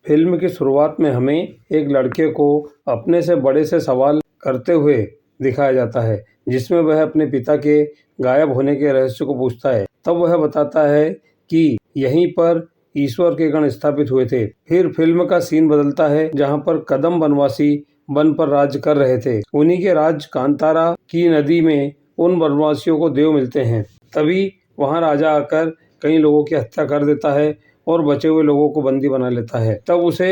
Film की शुरुआत में हमें एक लड़के को अपने से बड़े से सवाल करते हुए दिखाया जाता है, जिसमें वह अपने पिता के गायब होने के रहस्य को पूछता है। तब वह बताता है कि यहीं पर ईश्वर के गण स्थापित हुए थे। फिर फिल्म का सीन बदलता है, जहां पर कदम वनवासी वन पर राज कर रहे थे। उन्हीं के राज कांतारा की नदी में उन वनवासियों को देव मिलते हैं। तभी वहां राजा आकर कई लोगों की हत्या कर देता है और बचे हुए लोगों को बंदी बना लेता है। तब उसे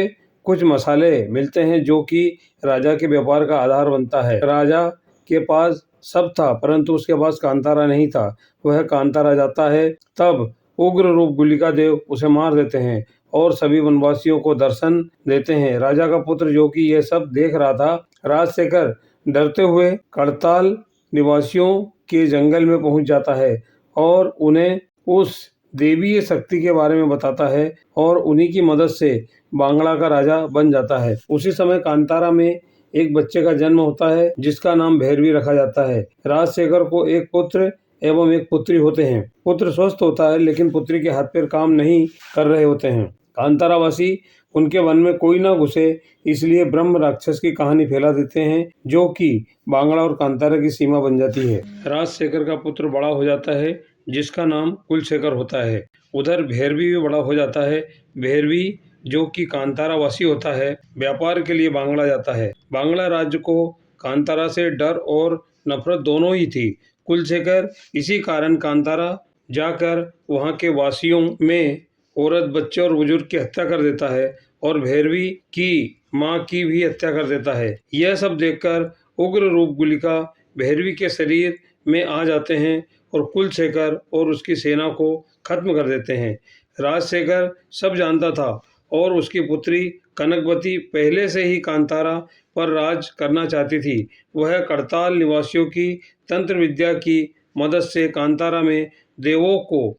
कुछ मसाले मिलते हैं जो कि राजा के व्यापार का आधार बनता है। राजा के पास सब था, परंतु उसके पास कांतारा नहीं था। वह कांतारा जाता है, तब उग्र रूप गुलिका देव उसे मार देते हैं और सभी वनवासियों को दर्शन देते हैं। राजा का पुत्र जो कि यह सब देख रहा था, राजशेखर डरते हुए करताल निवासियों के जंगल में पहुंच जाता है और उन्हें उस देवीय शक्ति के बारे में बताता है और उन्हीं की मदद से बांग्ला का राजा बन जाता है। उसी समय कांतारा में एक बच्चे का जन्म होता है, जिसका नाम भैरवी रखा जाता है। राजशेखर को एक पुत्र एवं एक पुत्री होते हैं। पुत्र स्वस्थ होता है, लेकिन पुत्री के हाथ पैर काम नहीं कर रहे होते हैं। कांतारावासी उनके वन में कोई ना घुसे, इसलिए ब्रह्म राक्षस की कहानी फैला देते हैं, जो कि बांग्ला और कांतारा की सीमा बन जाती है। राजशेखर का पुत्र बड़ा हो जाता है, जिसका नाम कुलशेखर होता है। उधर भैरवी भी बड़ा हो जाता है। भैरवी जो कि कांतारावासी होता है, व्यापार के लिए बांग्ला जाता है। बांग्ला राज्य को कांतारा से डर और नफरत दोनों ही थी। कुलशेखर इसी कारण कांतारा जाकर वहां के वासियों में औरत, बच्चे और बुजुर्ग की हत्या कर देता है और भैरवी की मां की भी हत्या कर देता है। यह सब देखकर उग्र रूप गुलिका भैरवी के शरीर में आ जाते हैं और कुलशेखर और उसकी सेना को खत्म कर देते हैं। राजशेखर सब जानता था और उसकी पुत्री कनकवती पहले से ही कांतारा पर राज करना चाहती थी। वह करताल निवासियों की तंत्र विद्या की मदद से कांतारा में देवों को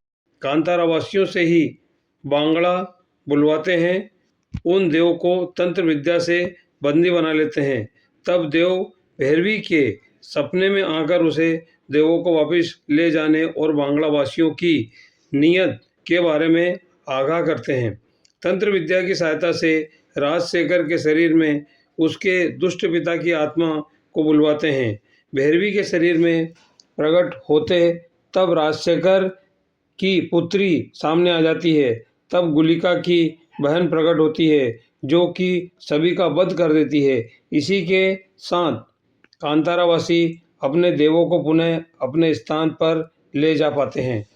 कांतारावासियों से ही बांग्ला बुलवाते हैं। उन देव को तंत्र विद्या से बंदी बना लेते हैं। तब देव भैरवी के सपने में आकर उसे देवों को वापस ले जाने और बांग्ला वासियों की नीयत के बारे में आगाह करते हैं। तंत्र विद्या की सहायता से राजशेखर के शरीर में उसके दुष्ट पिता की आत्मा को बुलवाते हैं। भैरवी के शरीर में प्रकट होते तब राजशेखर की पुत्री सामने आ जाती है। तब गुलिका की बहन प्रकट होती है, जो कि सभी का वध कर देती है। इसी के साथ कांतारावासी अपने देवों को पुनः अपने स्थान पर ले जा पाते हैं।